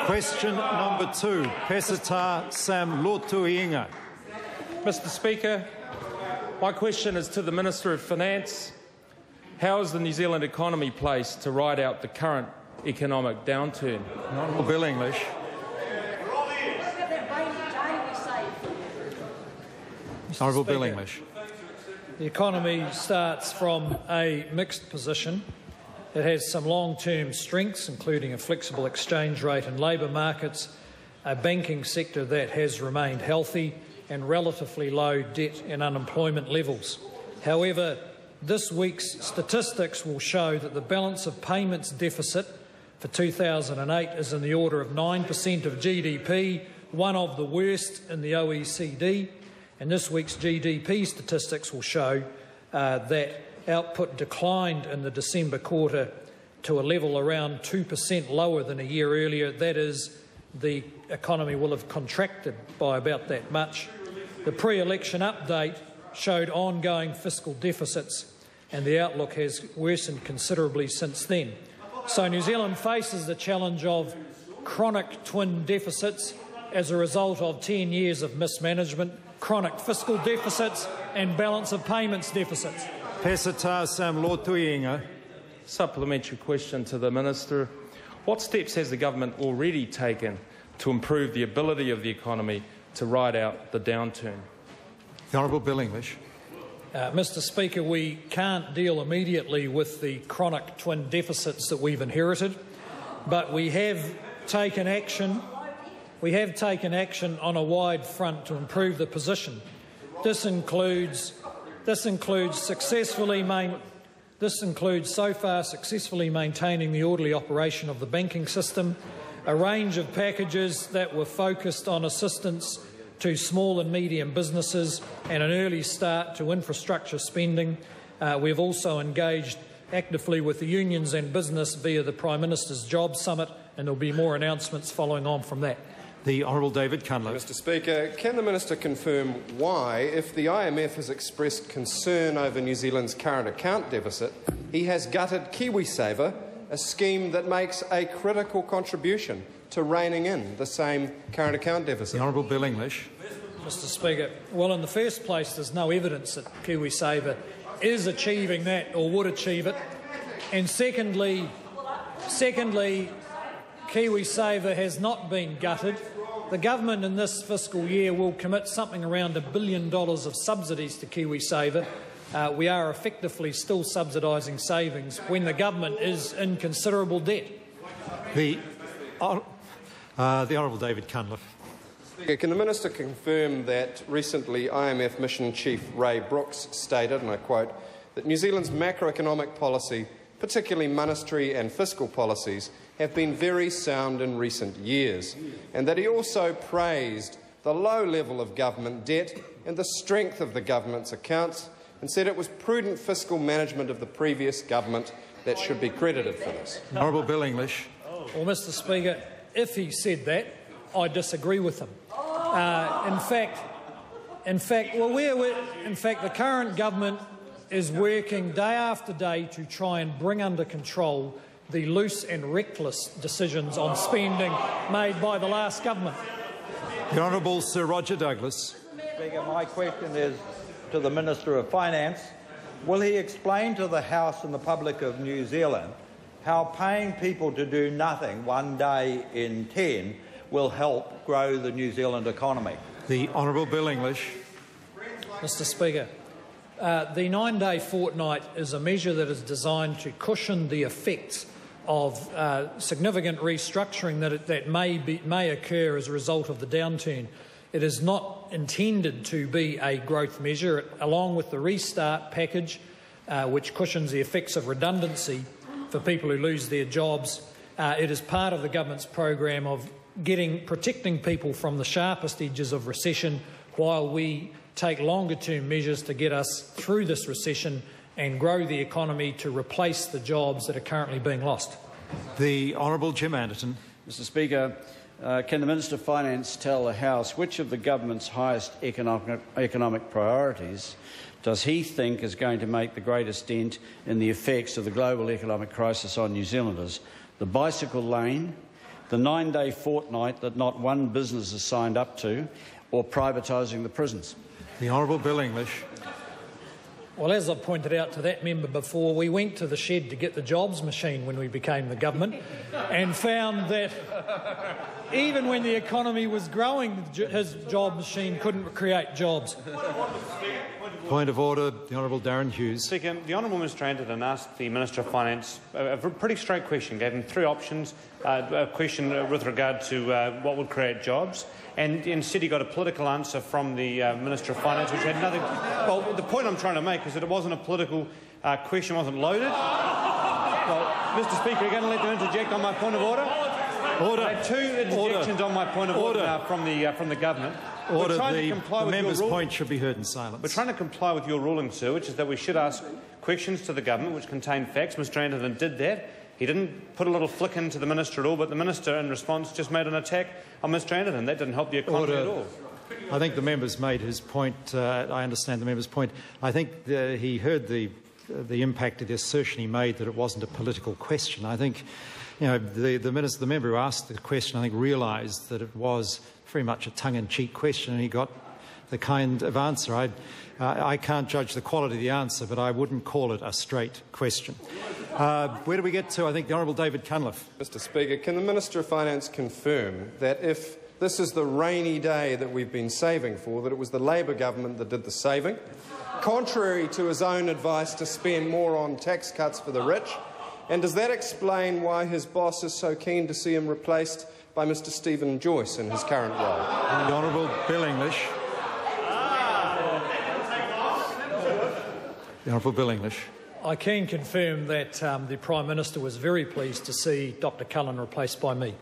Question number 2, Pesata Sam Lotuinga. Mr. Speaker, my question is to the Minister of Finance. How is the New Zealand economy placed to ride out the current economic downturn? Honourable Bill English. Honourable Bill English. The economy starts from a mixed position. It has some long-term strengths, including a flexible exchange rate and labour markets, a banking sector that has remained healthy, and relatively low debt and unemployment levels. However, this week's statistics will show that the balance of payments deficit for 2008 is in the order of 9% of GDP, one of the worst in the OECD. And this week's GDP statistics will show that output declined in the December quarter to a level around 2% lower than a year earlier. That is, the economy will have contracted by about that much. The pre-election update showed ongoing fiscal deficits, and the outlook has worsened considerably since then. So New Zealand faces the challenge of chronic twin deficits as a result of 10 years of mismanagement, chronic fiscal deficits and balance of payments deficits. Pesata Sam Lotuinga. Supplementary question to the Minister. What steps has the government already taken to improve the ability of the economy to ride out the downturn? The Honourable Bill English. Mr. Speaker, we can't deal immediately with the chronic twin deficits that we've inherited, but we have taken action. We have taken action on a wide front to improve the position. This includes so far successfully maintaining the orderly operation of the banking system, a range of packages that were focused on assistance to small and medium businesses and an early start to infrastructure spending. We have also engaged actively with the unions and business via the Prime Minister's Jobs Summit, and there will be more announcements following on from that. The Honourable David Cunliffe. Mr. Speaker, can the Minister confirm why, if the IMF has expressed concern over New Zealand's current account deficit, he has gutted KiwiSaver, a scheme that makes a critical contribution to reining in the same current account deficit? The Honourable Bill English. Mr. Speaker, well, in the first place, there's no evidence that KiwiSaver is achieving that or would achieve it. And secondly, KiwiSaver has not been gutted. The government in this fiscal year will commit something around $1 billion of subsidies to KiwiSaver. We are effectively still subsidising savings when the government is in considerable debt. The Honourable David Cunliffe. Can the Minister confirm that recently IMF Mission Chief Ray Brooks stated, and I quote, that New Zealand's macroeconomic policy, particularly monetary and fiscal policies, have been very sound in recent years, and that he also praised the low level of government debt and the strength of the government's accounts, and said it was prudent fiscal management of the previous government that should be credited for this? Honourable Bill English. Well, Mr. Speaker, if he said that, I disagree with him. In fact, the current government is working day after day to try and bring under control the loose and reckless decisions on spending made by the last government. The Honourable Sir Roger Douglas. Speaker, my question is to the Minister of Finance. Will he explain to the House and the public of New Zealand how paying people to do nothing one day in 10 will help grow the New Zealand economy? The Honourable Bill English. Mr. Speaker, the 9-day fortnight is a measure that is designed to cushion the effects of significant restructuring that may occur as a result of the downturn. It is not intended to be a growth measure. Along with the restart package, which cushions the effects of redundancy for people who lose their jobs, it is part of the government's program of protecting people from the sharpest edges of recession while we take longer-term measures to get us through this recession and grow the economy to replace the jobs that are currently being lost. The Honourable Jim Anderton. Mr. Speaker, can the Minister of Finance tell the House which of the government's highest economic priorities does he think is going to make the greatest dent in the effects of the global economic crisis on New Zealanders? The bicycle lane, the 9-day fortnight that not one business has signed up to, or privatising the prisons? The Honourable Bill English. Well, as I pointed out to that member before, we went to the shed to get the jobs machine when we became the government and found that even when the economy was growing, his job machine couldn't create jobs. Point of order, the Honourable Darren Hughes. Speaker, the Honourable Mr Anderton asked the Minister of Finance a pretty straight question, gave him three options, a question with regard to what would create jobs, and instead he got a political answer from the Minister of Finance, which had nothing... Well, the point I'm trying to make is that it wasn't a political question, wasn't loaded. Well, Mr Speaker, you're going to let them interject on my point of order? Order. I had two interjections on my point of order from the government. Order. The member's point should be heard in silence. We're trying to comply with your ruling, sir, which is that we should ask questions to the government which contain facts. Mr Anderton did that. He didn't put a little flick into the minister at all, but the minister, in response, just made an attack on Mr Anderton. That didn't help the economy at all. I think the member's made his point. I understand the member's point. I think he heard the impact of the assertion he made that it wasn't a political question. I think, you know, the member who asked the question, I think, realised that it was very much a tongue-in-cheek question, and he got the kind of answer. I can't judge the quality of the answer, but I wouldn't call it a straight question. Where do we get to? I think the Honourable David Cunliffe. Mr Speaker, can the Minister of Finance confirm that if this is the rainy day that we've been saving for, that it was the Labor government that did the saving, contrary to his own advice to spend more on tax cuts for the rich? And does that explain why his boss is so keen to see him replaced by Mr Stephen Joyce in his current role? The Honourable Bill English. The Honourable Bill English. I can confirm that the Prime Minister was very pleased to see Dr Cullen replaced by me.